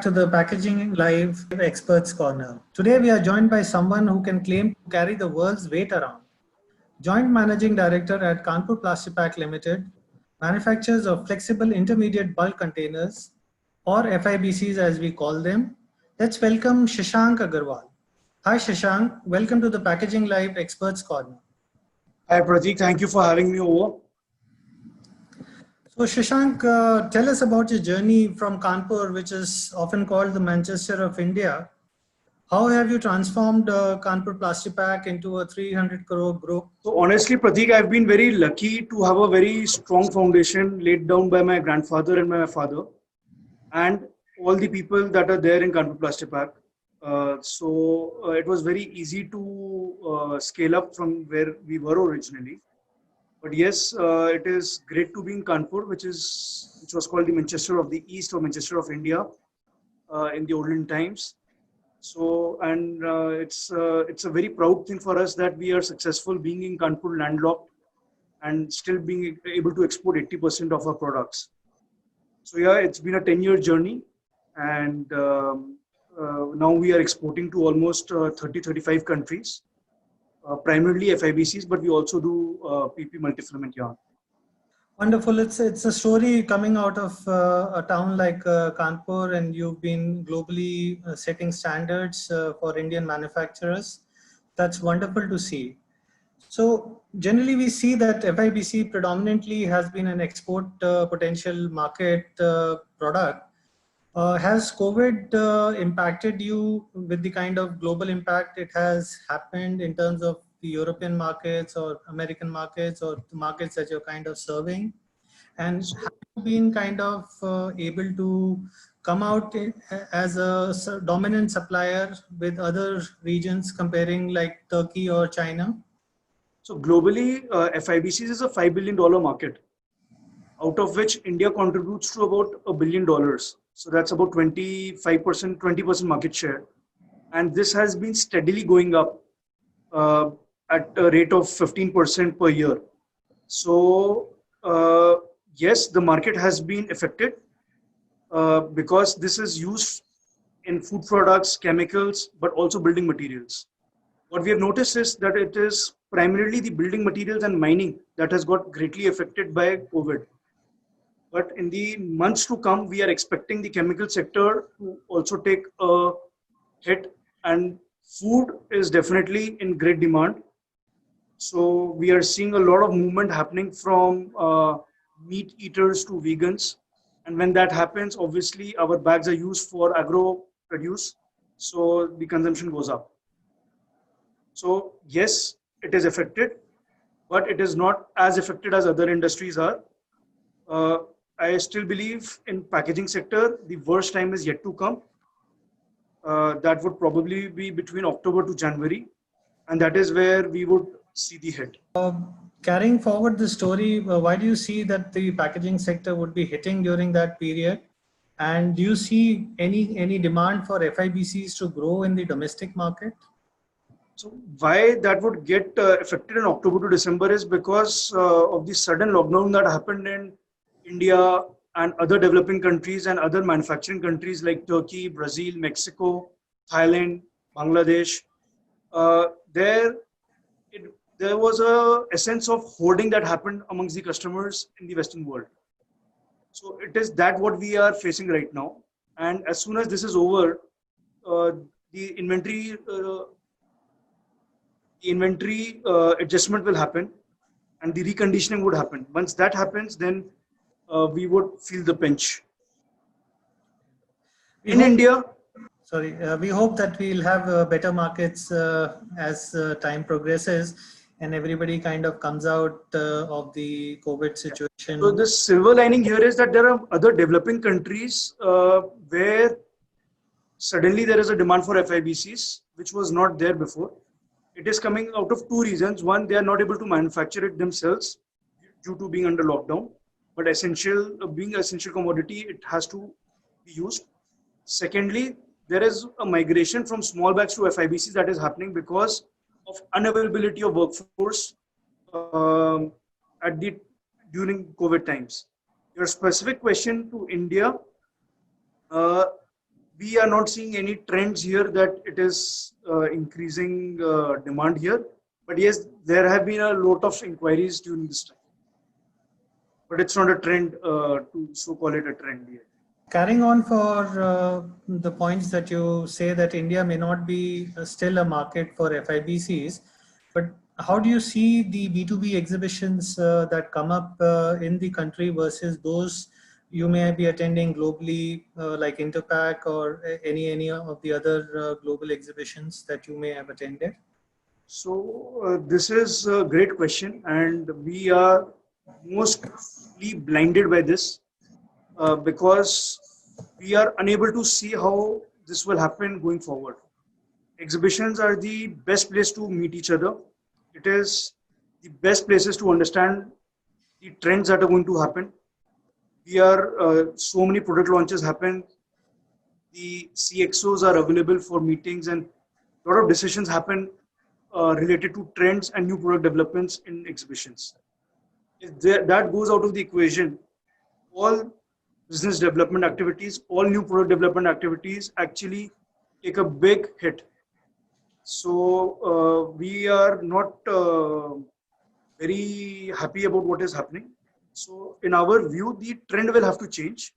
to the Packaging Live Experts Corner. Today we are joined by someone who can claim to carry the world's weight around. Joint Managing Director at Kanpur Plastipack Limited, manufacturers of flexible intermediate bulk containers, or FIBCs as we call them. Let's welcome Shashank Agarwal. Hi Shashank, welcome to the Packaging Live Experts Corner. Hi Pratik, thank you for having me over. So Shashank, tell us about your journey from Kanpur, which is often called the Manchester of India. How have you transformed Kanpur Plastipack into a 300 crore group? So honestly, Pratik, I've been very lucky to have a very strong foundation laid down by my grandfather and my father, and all the people that are there in Kanpur Plastipack. It was very easy to scale up from where we were originally. But yes, it is great to be in Kanpur, which was called the Manchester of the East or Manchester of India in the olden times. So, and it's a very proud thing for us that we are successful being in Kanpur landlocked and still being able to export 80% of our products. So yeah, it's been a 10-year journey, and now we are exporting to almost 30-35 countries. Primarily FIBCs, but we also do PP multifilament yarn. Wonderful. It's a story coming out of a town like Kanpur, and you've been globally setting standards for Indian manufacturers. That's wonderful to see. So generally we see that FIBC predominantly has been an export potential market product. Has COVID impacted you with the kind of global impact it has happened in terms of the European markets or American markets or the markets that you're kind of serving? And have you been kind of able to come out as a dominant supplier with other regions comparing like Turkey or China? So globally, FIBCs is a $5 billion market, out of which India contributes to about $1 billion. So that's about 25%, 20% market share. And this has been steadily going up at a rate of 15% per year. So yes, the market has been affected because this is used in food products, chemicals, but also building materials. What we have noticed is that it is primarily the building materials and mining that has got greatly affected by COVID. But in the months to come, we are expecting the chemical sector to also take a hit, and food is definitely in great demand. So we are seeing a lot of movement happening from meat eaters to vegans. And when that happens, obviously our bags are used for agro produce. So the consumption goes up. So yes, it is affected, but it is not as affected as other industries are. I still believe in packaging sector, the worst time is yet to come. That would probably be between October to January. And that is where we would see the hit. Carrying forward the story, why do you see that the packaging sector would be hitting during that period? And do you see any demand for FIBCs to grow in the domestic market? So why that would get affected in October to December is because of the sudden lockdown that happened in India and other developing countries and other manufacturing countries like Turkey, Brazil, Mexico, Thailand, Bangladesh. There was a sense of hoarding that happened amongst the customers in the Western world. So it is that what we are facing right now. And as soon as this is over, the inventory adjustment will happen and the reconditioning would happen. Once that happens, then we would feel the pinch. In India, we hope that we'll have better markets as time progresses and everybody kind of comes out of the COVID situation. So the silver lining here is that there are other developing countries where suddenly there is a demand for FIBCs, which was not there before. It is coming out of two reasons. One, they are not able to manufacture it themselves due to being under lockdown. But being an essential commodity, it has to be used. Secondly, there is a migration from small bags to FIBCs that is happening because of unavailability of workforce during COVID times. Your specific question to India, we are not seeing any trends here that it is increasing demand here. But yes, there have been a lot of inquiries during this time. But it's not a trend to so call it a trend yet. Carrying on for the points that you say that India may not be still a market for FIBCs, but how do you see the B2B exhibitions that come up in the country versus those you may be attending globally, like Interpack or any of the other global exhibitions that you may have attended? So this is a great question, and we are mostly blinded by this because we are unable to see how this will happen going forward. Exhibitions are the best place to meet each other. It is the best places to understand the trends that are going to happen. We are so many product launches happen. The CXOs are available for meetings, and a lot of decisions happen related to trends and new product developments in exhibitions. If that goes out of the equation, all business development activities, all new product development activities actually take a big hit. So we are not very happy about what is happening. So in our view, the trend will have to change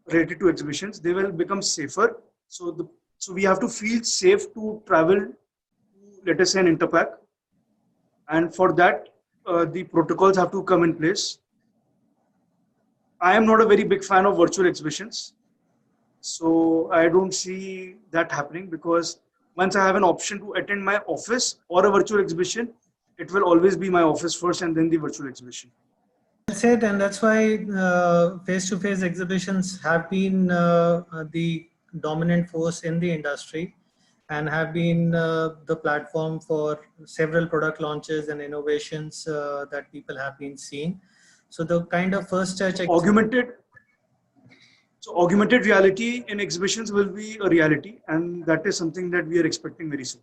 related to exhibitions. They will become safer. So we have to feel safe to travel to, let us say, an Interpack. And for that, the protocols have to come in place. I am not a very big fan of virtual exhibitions. So I don't see that happening, because once I have an option to attend my office or a virtual exhibition, it will always be my office first and then the virtual exhibition. Well said, and that's why face-to-face exhibitions have been the dominant force in the industry and have been the platform for several product launches and innovations that people have been seeing. So the kind of first touch augmented reality in exhibitions will be a reality, and that is something that we are expecting very soon.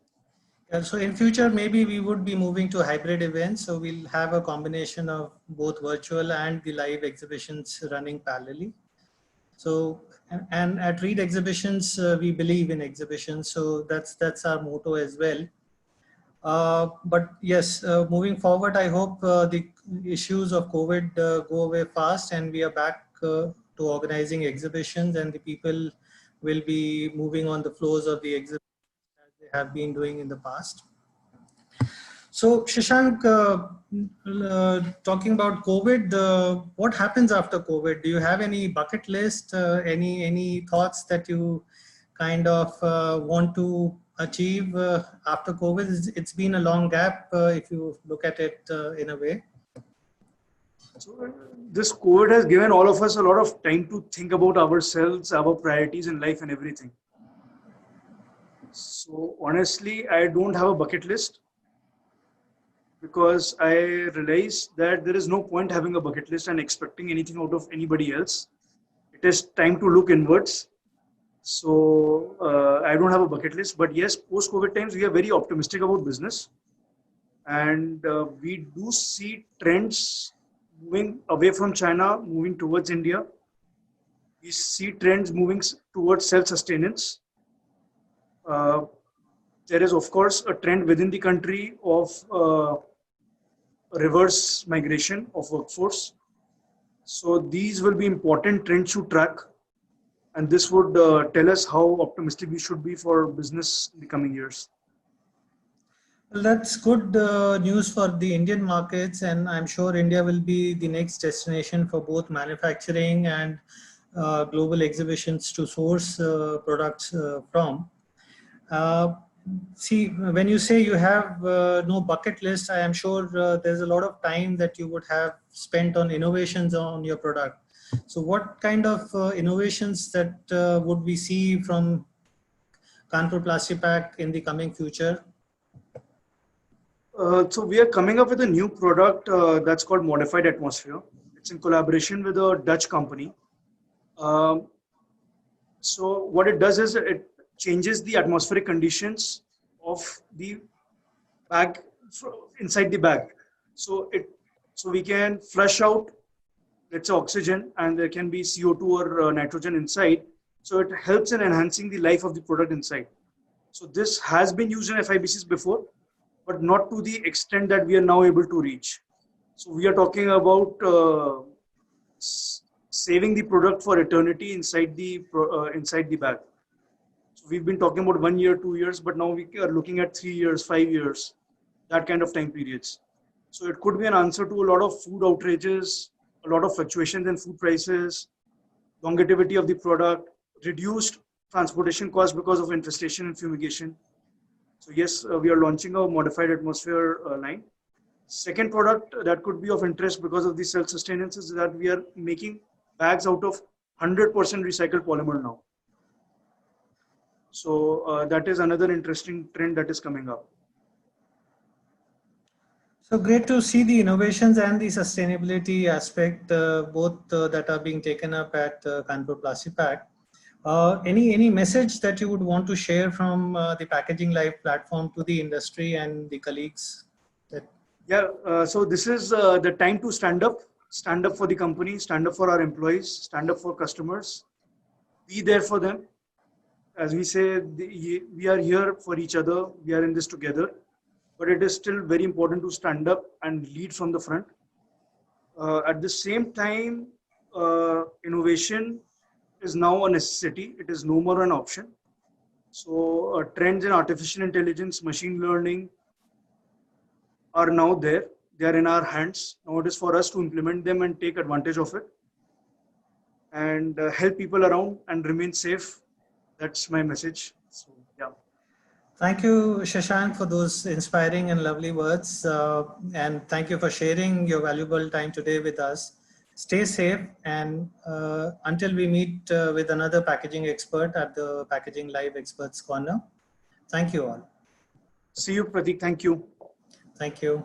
So in future, maybe we would be moving to hybrid events. So we'll have a combination of both virtual and the live exhibitions running parallelly. So, and at Reed Exhibitions, we believe in exhibitions. So that's our motto as well. But yes, moving forward, I hope the issues of COVID go away fast and we are back to organizing exhibitions, and the people will be moving on the floors of the exhibition as they have been doing in the past. So Shashank, talking about COVID, what happens after COVID? Do you have any bucket list, any thoughts that you kind of want to achieve after COVID? It's been a long gap if you look at it in a way. So this COVID has given all of us a lot of time to think about ourselves, our priorities in life and everything. So honestly, I don't have a bucket list, because I realize that there is no point having a bucket list and expecting anything out of anybody else. It is time to look inwards. So I don't have a bucket list, but yes, post-COVID times, we are very optimistic about business. And we do see trends moving away from China, moving towards India. We see trends moving towards self-sustenance. There is, of course, a trend within the country of reverse migration of workforce. So these will be important trends to track. And this would tell us how optimistic we should be for business in the coming years. Well, that's good news for the Indian markets, and I'm sure India will be the next destination for both manufacturing and global exhibitions to source products from. See, when you say you have no bucket list, I am sure there's a lot of time that you would have spent on innovations on your product. So what kind of innovations that would we see from Kanpur Plastipack in the coming future? So we are coming up with a new product that's called Modified Atmosphere. It's in collaboration with a Dutch company. So what it does is it changes the atmospheric conditions of the bag inside the bag. So we can flush out, let's say, oxygen, and there can be CO2 or nitrogen inside. So it helps in enhancing the life of the product inside. So this has been used in FIBCs before, but not to the extent that we are now able to reach. So we are talking about saving the product for eternity inside the bag. So we've been talking about 1 year, 2 years, but now we are looking at 3 years, 5 years, that kind of time periods. So it could be an answer to a lot of food outrages, a lot of fluctuations in food prices, longevity of the product, reduced transportation costs because of infestation and fumigation. So yes, we are launching a modified atmosphere line. Second product that could be of interest because of the self-sustenance is that we are making bags out of 100% recycled polymer now. So that is another interesting trend that is coming up. So great to see the innovations and the sustainability aspect, both that are being taken up at Kanpur Plastipack. Any message that you would want to share from the Packaging Live platform to the industry and the colleagues? So this is the time to stand up for the company, stand up for our employees, stand up for customers, be there for them. As we say, we are here for each other, we are in this together, but it is still very important to stand up and lead from the front. At the same time, innovation is now a necessity. It is no more an option. So trends in artificial intelligence, machine learning are now there. They are in our hands. Now it is for us to implement them and take advantage of it and help people around and remain safe. That's my message. So, yeah. Thank you, Shashank, for those inspiring and lovely words. And thank you for sharing your valuable time today with us. Stay safe, and until we meet with another packaging expert at the Packaging Live Experts Corner. Thank you all. See you, Pratik. Thank you. Thank you.